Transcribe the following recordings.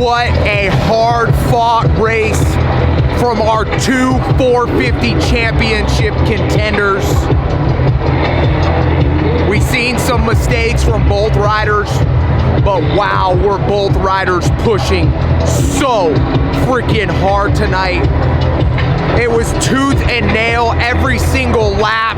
what a hard-fought race from our two 450 championship contenders. We've seen some mistakes from both riders, but wow, were both riders pushing so freaking hard tonight. It was tooth and nail. Every single lap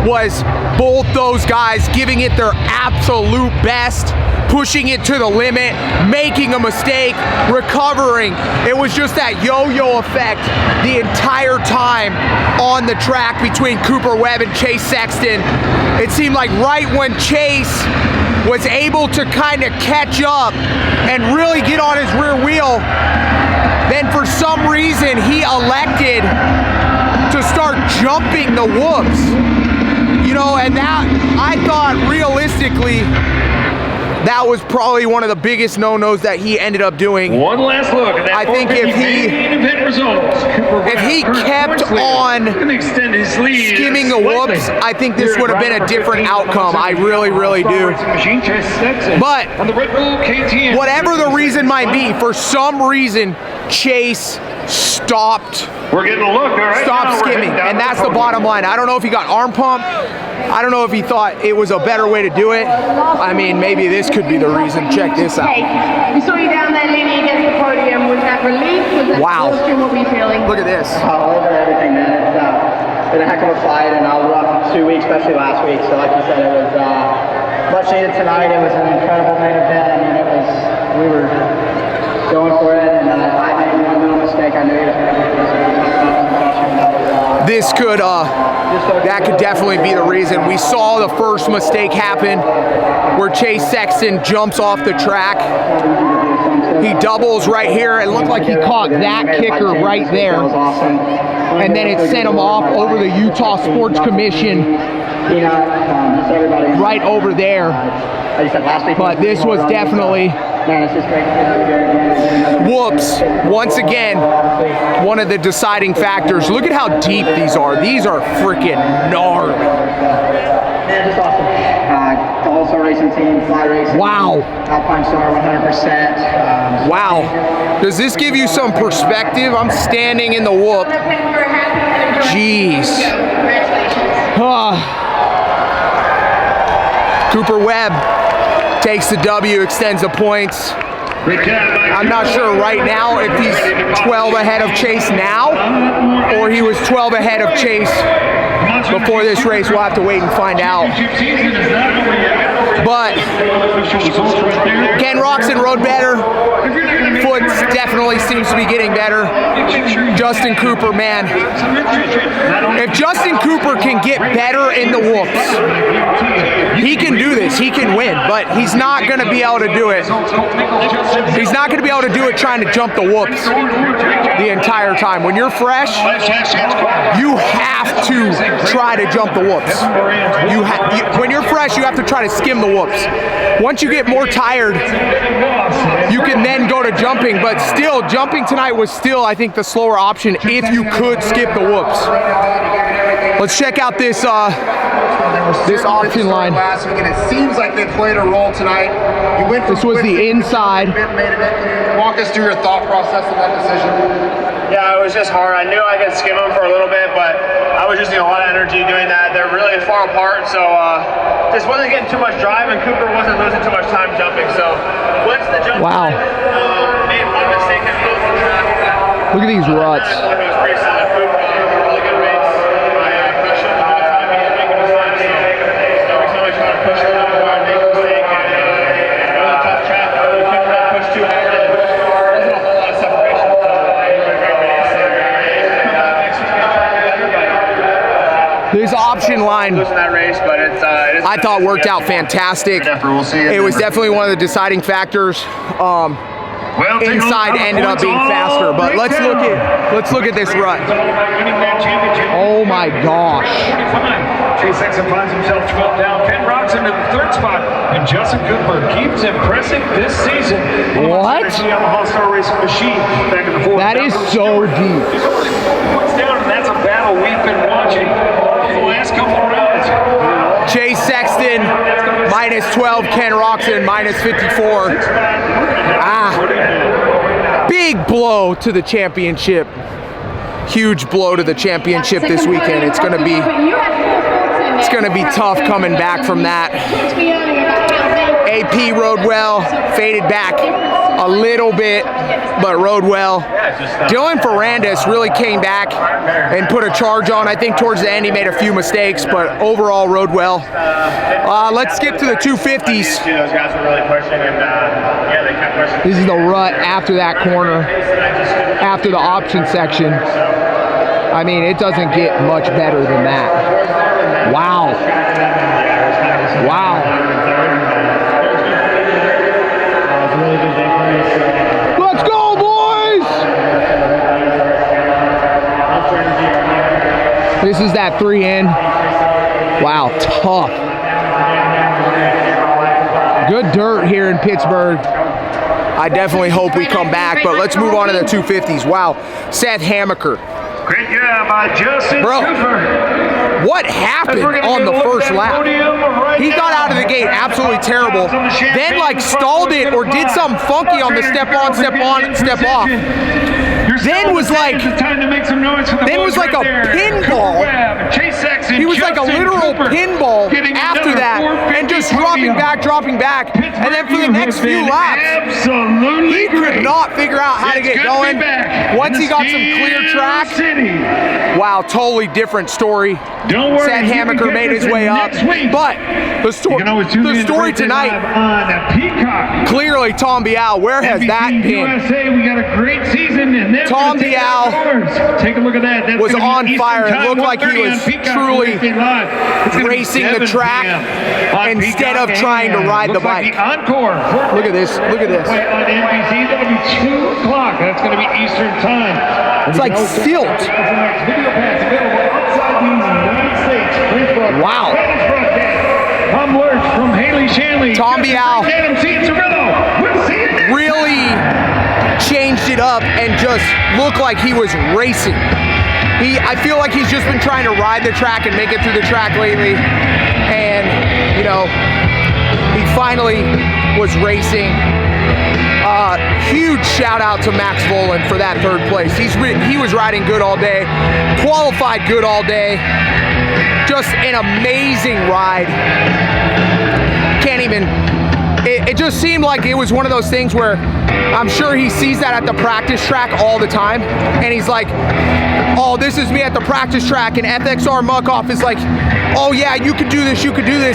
was both those guys giving it their absolute best, pushing it to the limit, making a mistake, recovering. It was just that yo-yo effect the entire time on the track between Cooper Webb and Chase Sexton. It seemed like right when Chase was able to kind of catch up and really get on his rear wheel, then for some reason he elected to start jumping the whoops. You know, and that, I thought realistically, that was probably one of the biggest no-nos that he ended up doing. One last look at that. I think if he kept on skimming the whoops, I think this would have been a different outcome. I really, really do. But whatever the reason might be, for some reason, Chase stopped. We're getting a look, all right? Stop skimming, and that's the bottom line. I don't know if he got arm pump. I don't know if he thought it was a better way to do it. I mean, maybe this could be the reason. Check this out. We saw you down there leaning against the podium. Was that relief? Was that exhaustion? What were you feeling? Look at this. All over everything, man. It's been a heck of a fight, and I was rough 2 weeks, especially last week. So like you said, it was much needed tonight. It was an incredible main event. I mean, we were going for it, and I made one little mistake. I knew he was going to make this. This could, that could definitely be the reason. We saw the first mistake happen where Chase Sexton jumps off the track. He doubles right here. It looked like he caught that kicker right there. And then it sent him off over the Utah Sports Commission right over there. But this was definitely whoops. Once again, one of the deciding factors. Look at how deep these are. These are freaking gnarly. Man, just awesome. The All-Star Racing Team, Fly Racing. Wow. Alpine Star, 100%. Wow. Does this give you some perspective? I'm standing in the whoop. Jeez. Cooper Webb takes the W, extends the points. I'm not sure right now if he's 12 ahead of Chase now, or he was 12 ahead of Chase before this race. We'll have to wait and find out. But Ken Roxon rode better. Foots definitely seems to be getting better. Justin Cooper, man. If Justin Cooper can get better in the whoops, he can do this. He can win, but he's not going to be able to do it. He's not going to be able to do it trying to jump the whoops the entire time. When you're fresh, you have to try to jump the whoops. When you're fresh, you have to try to skim the whoops. Once you get more tired, you can then go to jumping, but still, jumping tonight was still, I think, the slower option if you could skip the whoops. Let's check out this this option line. Last week, and it seems like they played a role tonight. You went from this was the inside. Walk us through your thought process of that decision. Yeah, it was just hard. I knew I could skim them for a little bit, but I was just using a lot of energy doing that. They're really far apart, so just wasn't getting too much drive, and Cooper wasn't losing too much time jumping. So once the jump wow. Made one mistake and off the track. Look at these ruts. It was pretty solid. Cooper had a really good race. I pressured him all the time. He didn't make a mistake, so every time I try to push him, I make a mistake. And it was a tough track. I really couldn't push too hard. There wasn't a whole lot of separation. This option line, that race, but I thought worked out fantastic. It was definitely one of the deciding factors. Inside ended up being faster, but let's look at this rut. Oh my gosh! Chase Sexton finds himself 12 down. Ken Roxon in the third spot, and Justin Cooper keeps impressing this season. What? All-Star Racing Machine back in the fourth. That is so deep. Points down, and that's a battle we've been watching the last couple of rounds. Chase Sexton, minus 12, Ken Roxon, minus 54. Big blow to the championship. Huge blow to the championship this weekend. It's gonna be tough coming back from that. AP rode well, faded back a little bit, but rode well. Dylan Ferrandis really came back and put a charge on. I think towards the end he made a few mistakes, but overall rode well. Let's skip to the 250s. Those guys were really pushing, and yeah, they kept pushing. This is the rut after that corner, after the option section. I mean, it doesn't get much better than that. Wow. Wow. Let's go, boys! This is that 3 in. Wow, tough. Good dirt here in Pittsburgh. I definitely hope we come back, but let's move on to the 250s. Wow, Seth Hamaker. Great job by Justin Cooper. What happened on the first lap? He got out of the gate absolutely terrible, then like stalled it or did something funky on the step on, step off. Then was like a pinball. He was like a literal pinball after that, and just dropping back, and then for the next few laps, he could not figure out how to get going. Once he got some clear track, wow, totally different story. Seth Hamaker made his way up, but the story tonight, clearly Tom Bial, where has that been? USA, we got a great season, and Tom Bial take a look at that. was on fire. It looked like he was truly racing the track instead of trying to ride the bike. Look at this. Look at this. On NBC, that'll be 2 o'clock. That's going to be Eastern time. It's like silt. Wow. Tom Bial really changed it up and just looked like he was racing. I feel like he's just been trying to ride the track and make it through the track lately. And, you know, he finally was racing. Huge shout out to Max Volan for that 3rd place. He was riding good all day, qualified good all day. Just an amazing ride. Can't even, it just seemed like it was one of those things where I'm sure he sees that at the practice track all the time, and he's like, oh, this is me at the practice track, and FXR Muck-Off is like, oh yeah, you could do this,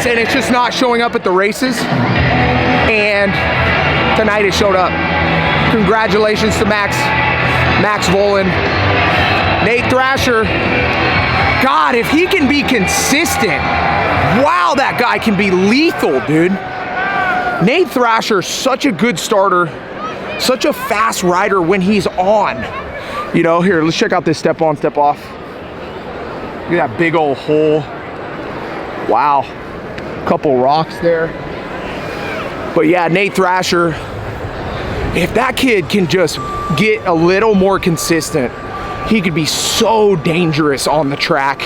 and it's just not showing up at the races. And tonight it showed up. Congratulations to Max Volan. Nate Thrasher, God, if he can be consistent, wow, that guy can be lethal, dude. Nate Thrasher, such a good starter, such a fast rider when he's on. You know, here, let's check out this step on, step off. Look at that big old hole. Wow, couple rocks there. But yeah, Nate Thrasher, if that kid can just get a little more consistent, he could be so dangerous on the track.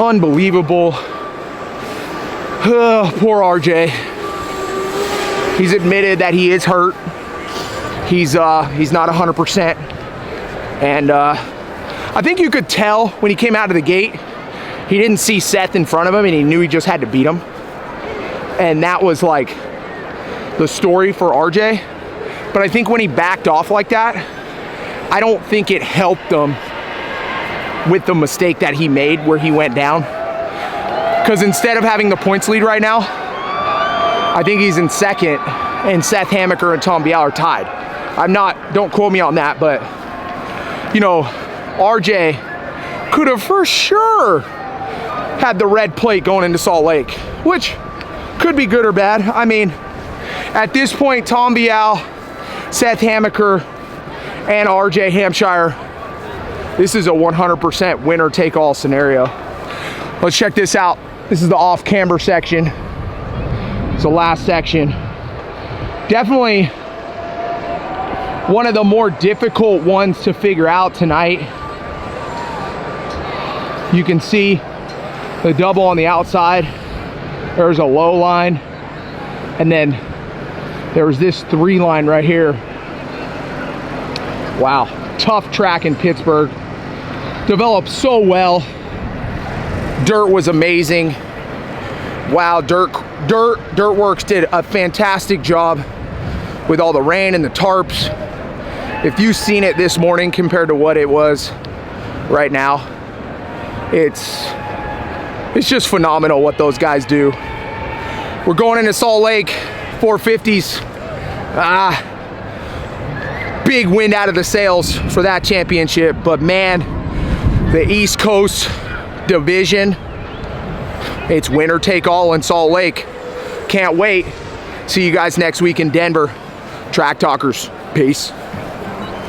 Unbelievable. Poor RJ. He's admitted that he is hurt. He's not 100%. And I think you could tell when he came out of the gate, he didn't see Seth in front of him and he knew he just had to beat him. And that was like the story for RJ. But I think when he backed off like that, I don't think it helped him with the mistake that he made where he went down. Because instead of having the points lead right now, I think he's in 2nd, and Seth Hamaker and Tom Bial are tied. Don't quote me on that, but you know, RJ could have for sure had the red plate going into Salt Lake, which could be good or bad. I mean, at this point, Tom Bial, Seth Hamaker, and RJ Hampshire, this is a 100% winner take all scenario. Let's check this out. This is the off camber section. It's the last section. Definitely one of the more difficult ones to figure out tonight. You can see the double on the outside. There's a low line, and then there was this 3 line right here. Wow, tough track in Pittsburgh. Developed so well. Dirt was amazing. Wow, Dirtworks did a fantastic job with all the rain and the tarps. If you've seen it this morning compared to what it was right now, it's just phenomenal what those guys do. We're going into Salt Lake, 450s. Big wind out of the sails for that championship, but man, the East Coast division, it's winner take all in Salt Lake. Can't wait. See you guys next week in Denver. Track Talkers, peace.